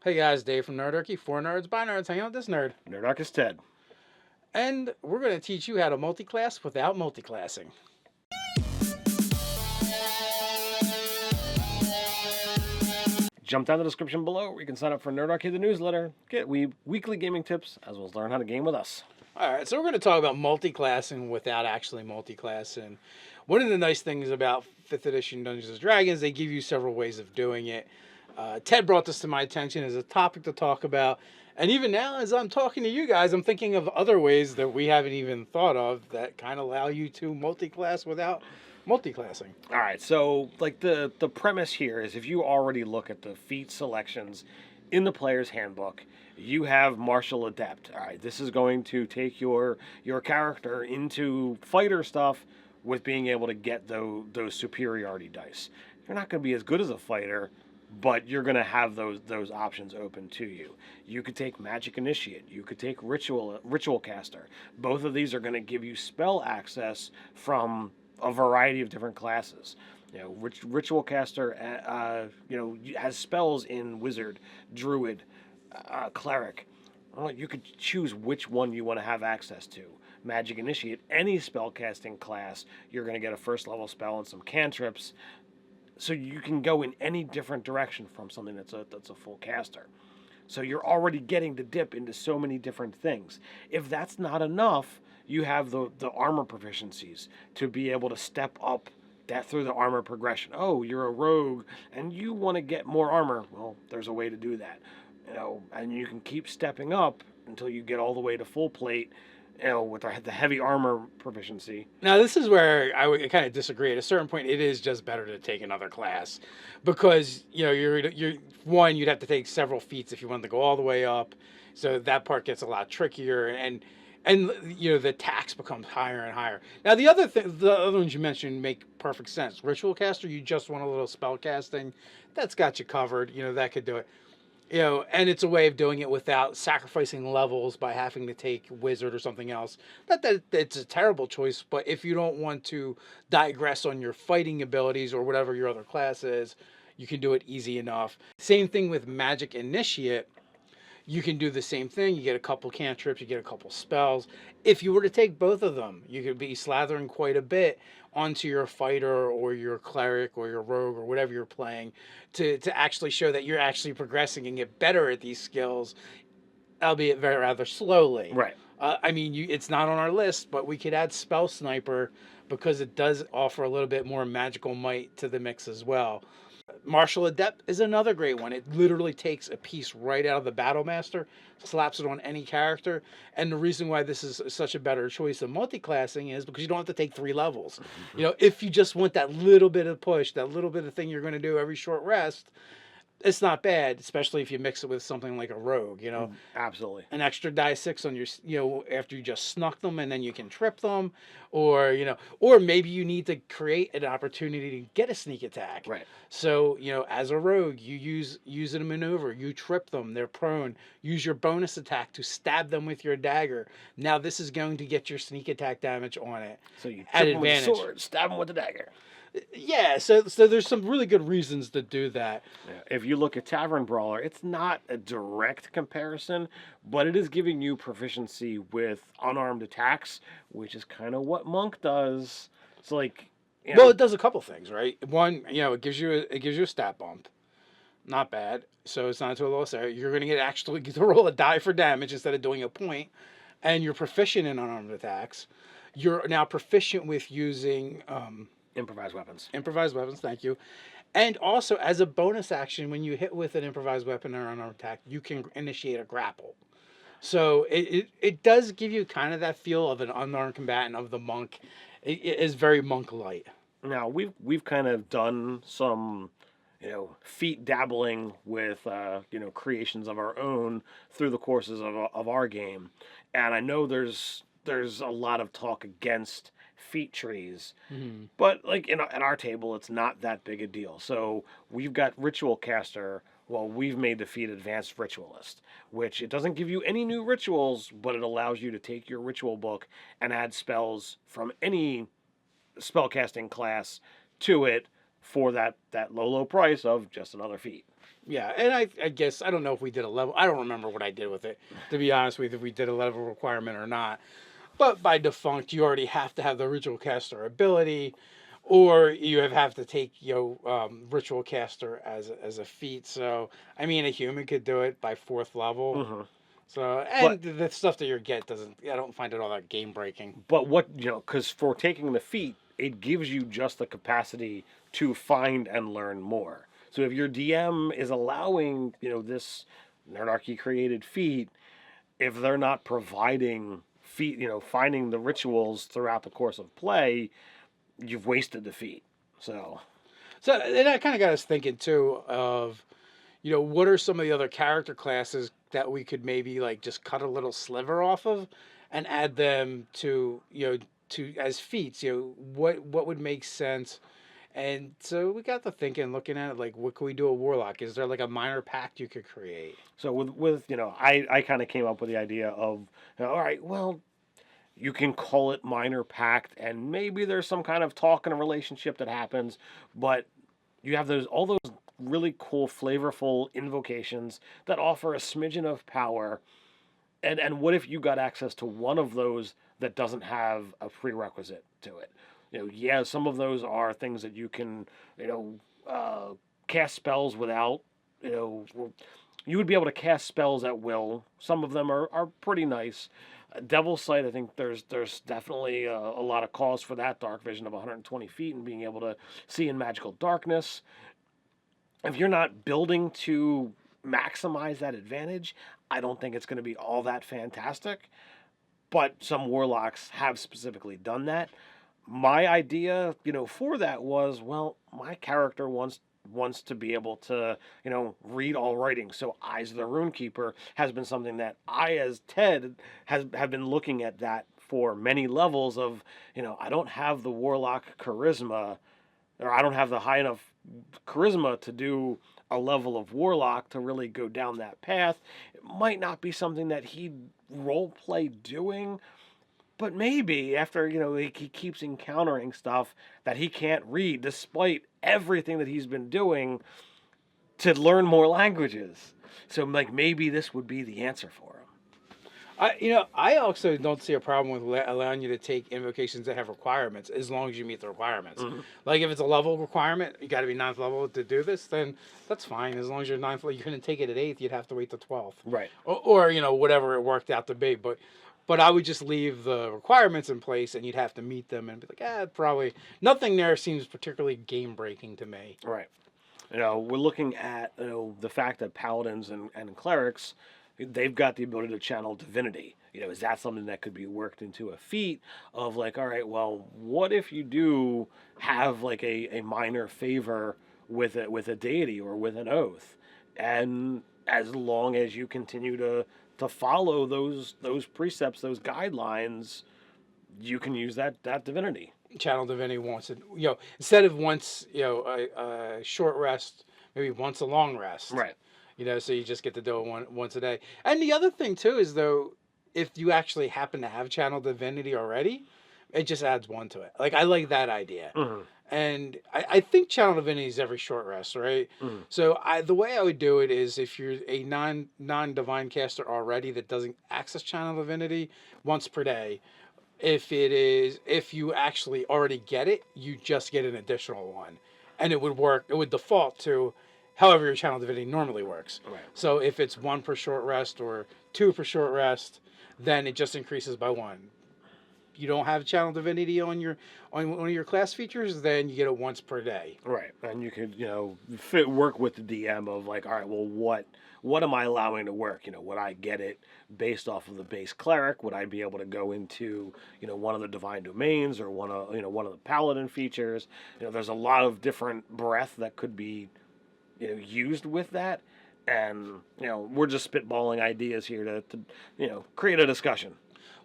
Hey guys, Dave from Nerdarchy, for nerds, by nerds, hanging out with this nerd. Nerdarchy Ted. And we're going to teach you how to multiclass without multiclassing. Jump down the description below where you can sign up for Nerdarchy the newsletter, get weekly gaming tips, as well as learn how to game with us. Alright, so we're going to talk about multiclassing without actually multiclassing. One of the nice things about 5th edition Dungeons & Dragons, they give you several ways of doing it. Ted brought this to my attention as a topic to talk about. And even now, as I'm talking to you guys, I'm thinking of other ways that we haven't even thought of that kind of allow you to multiclass without multiclassing. All right, so like the premise here is if you already look at the feat selections in the player's handbook, you have Martial Adept. All right, this is going to take your character into fighter stuff with being able to get those superiority dice. You're not going to be as good as a fighter, but you're going to have those options open to you. You could take Magic Initiate. You could take Ritual Caster. Both of these are going to give you spell access from a variety of different classes. You know, Ritual Caster, has spells in Wizard, Druid, Cleric. Well, you could choose which one you want to have access to. Magic Initiate, any spellcasting class, you're going to get a first level spell and some cantrips. So you can go in any different direction from something that's a full caster. So you're already getting to dip into so many different things. If that's not enough, you have the armor proficiencies to be able to step up that through the armor progression. Oh, you're a rogue and you want to get more armor. Well, there's a way to do that. And you can keep stepping up until you get all the way to full plate. With the heavy armor proficiency. Now, this is where I would kind of disagree. At a certain point, it is just better to take another class because you'd have to take several feats if you wanted to go all the way up. So that part gets a lot trickier, and the tax becomes higher and higher. Now, the other ones you mentioned make perfect sense. Ritual Caster, you just want a little spell casting, that's got you covered. That could do it. And it's a way of doing it without sacrificing levels by having to take Wizard or something else. Not that it's a terrible choice, but if you don't want to digress on your fighting abilities or whatever your other class is, you can do it easy enough. Same thing with Magic Initiate. You can do the same thing. You get a couple cantrips, you get a couple spells. If you were to take both of them, you could be slathering quite a bit onto your fighter or your cleric or your rogue or whatever you're playing to actually show that you're actually progressing and get better at these skills, albeit very rather slowly. Right. It's not on our list, but we could add Spell Sniper because it does offer a little bit more magical might to the mix as well. Martial Adept is another great one. It literally takes a piece right out of the Battle Master, slaps it on any character. And the reason why this is such a better choice than multiclassing is because you don't have to take 3 levels. If you just want that little bit of push, that little bit of thing you're going to do every short rest, it's not bad, especially if you mix it with something like a rogue, Absolutely. An extra die 6 on your, after you just snuck them and then you can trip them, or maybe you need to create an opportunity to get a sneak attack. Right. So, as a rogue, you use a maneuver, you trip them, they're prone, use your bonus attack to stab them with your dagger. Now this is going to get your sneak attack damage on it. So you trip them with the sword, stab them with the dagger. Yeah, so there's some really good reasons to do that. Yeah. If you look at Tavern Brawler, it's not a direct comparison, but it is giving you proficiency with unarmed attacks, which is kind of what Monk does. It's like, well, it does a couple things, right? One, it gives you a stat bump, not bad. So it's not until a loss area. You're going to get to roll a die for damage instead of doing a point, and you're proficient in unarmed attacks. You're now proficient with using improvised weapons. Improvised weapons, thank you. And also, as a bonus action, when you hit with an improvised weapon or unarmed attack, you can initiate a grapple. So it does give you kind of that feel of an unarmed combatant of the monk. It is very monk-light. Now, we've kind of done some, feat dabbling with, creations of our own through the courses of our game. And I know there's a lot of talk against feat trees, but like in our table, it's not that big a deal. So we've got Ritual Caster. Well, we've made the feat Advanced Ritualist, which it doesn't give you any new rituals, but it allows you to take your ritual book and add spells from any spellcasting class to it for that low price of just another feat. Yeah, and I guess I don't know if we did a level. I don't remember what I did with it, to be honest with you, if we did a level requirement or not. But by defunct, you already have to have the ritual caster ability, or you have to take ritual caster as a feat. So I mean, a human could do it by 4th level. Mm-hmm. So But and the stuff that you get doesn't. I don't find it all that game breaking. but what because for taking the feat, it gives you just the capacity to find and learn more. So if your DM is allowing this Nerdarchy created feat, if they're not providing feat, finding the rituals throughout the course of play, you've wasted the feat. So And that kind of got us thinking too of, what are some of the other character classes that we could maybe like just cut a little sliver off of, and add them to as feats. What would make sense. And so we got to thinking, looking at it, like, what could we do a warlock? Is there like a minor pact you could create? So with I kind of came up with the idea of all right, well, you can call it minor pact, and maybe there's some kind of talk and a relationship that happens, but you have all those really cool, flavorful invocations that offer a smidgen of power. And what if you got access to one of those that doesn't have a prerequisite to it? Yeah, some of those are things that you can, cast spells without, you would be able to cast spells at will. Some of them are pretty nice. Devil's Sight, I think there's definitely a lot of cause for that. Dark vision of 120 feet and being able to see in magical darkness. If you're not building to maximize that advantage, I don't think it's going to be all that fantastic. But some warlocks have specifically done that. My idea, for that was, well, my character wants to be able to, read all writing. So Eyes of the Runekeeper has been something that I, as Ted, have been looking at that for many levels of, I don't have the warlock charisma, or I don't have the high enough charisma to do a level of warlock to really go down that path. It might not be something that he'd role play doing, but maybe after, he keeps encountering stuff that he can't read, despite everything that he's been doing to learn more languages. So, like, maybe this would be the answer for him. I also don't see a problem with allowing you to take invocations that have requirements, as long as you meet the requirements. Mm-hmm. Like, if it's a level requirement, you got to be 9th level to do this, then that's fine. As long as you're 9th level, you couldn't take it at 8th, you'd have to wait to 12th. Right. Or whatever it worked out to be. But I would just leave the requirements in place, and you'd have to meet them and be like, probably nothing there seems particularly game breaking to me. Right. We're looking at the fact that paladins and clerics, they've got the ability to channel divinity. Is that something that could be worked into a feat of like, all right, well, what if you do have like a minor favor with a deity or with an oath, and as long as you continue to follow those precepts, those guidelines, you can use that divinity. Channel divinity once, instead of once, a short rest, maybe once a long rest. Right. So you just get to do it once a day. And the other thing too is, though, if you actually happen to have channel divinity already, it just adds 1 to it. Like, I like that idea. Mm-hmm. And I think channel divinity is every short rest, right? Mm-hmm. So the way I would do it is, if you're a non-divine caster already that doesn't access channel divinity, once per day. If you actually already get it, you just get an additional 1. And it would work, it would default to however your channel divinity normally works. Right. So if it's 1 per short rest or 2 per short rest, then it just increases by 1. You don't have channel divinity on one of your class features, then you get it once per day. Right. And you could, work with the DM of like, all right, well, what am I allowing to work? Would I get it based off of the base cleric? Would I be able to go into, one of the divine domains or one of the paladin features? There's a lot of different breadth that could be, used with that. And, we're just spitballing ideas here to create a discussion.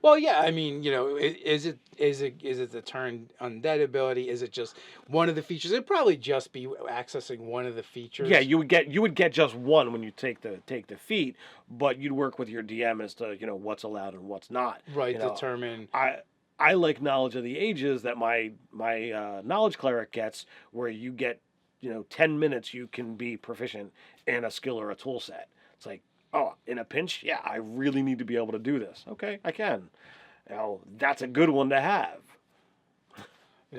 Well, yeah, I mean, is it the turn undead ability? Is it just one of the features? It'd probably just be accessing one of the features. Yeah, you would get just one when you take the feat, but you'd work with your DM as to what's allowed and what's not. Right, determine. I like Knowledge of the Ages that my knowledge cleric gets, where you get 10 minutes you can be proficient in a skill or a tool set. It's like, oh, in a pinch, yeah, I really need to be able to do this. Okay, I can. That's a good one to have.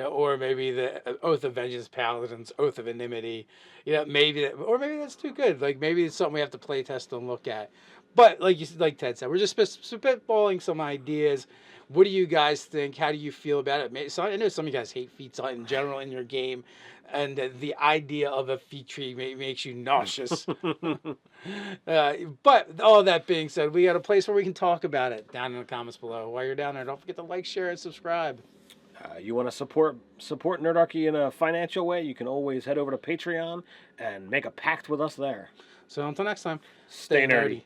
Or maybe the Oath of Vengeance Paladins, Oath of Enmity. Maybe maybe that's too good. Like maybe it's something we have to play test and look at. But like Ted said, we're just spitballing some ideas. What do you guys think? How do you feel about it? So I know some of you guys hate feats in general in your game, and the idea of a feat tree makes you nauseous. But all that being said, we got a place where we can talk about it down in the comments below. While you're down there, don't forget to like, share, and subscribe. You want to support Nerdarchy in a financial way, you can always head over to Patreon and make a pact with us there. So until next time, Stay nerdy.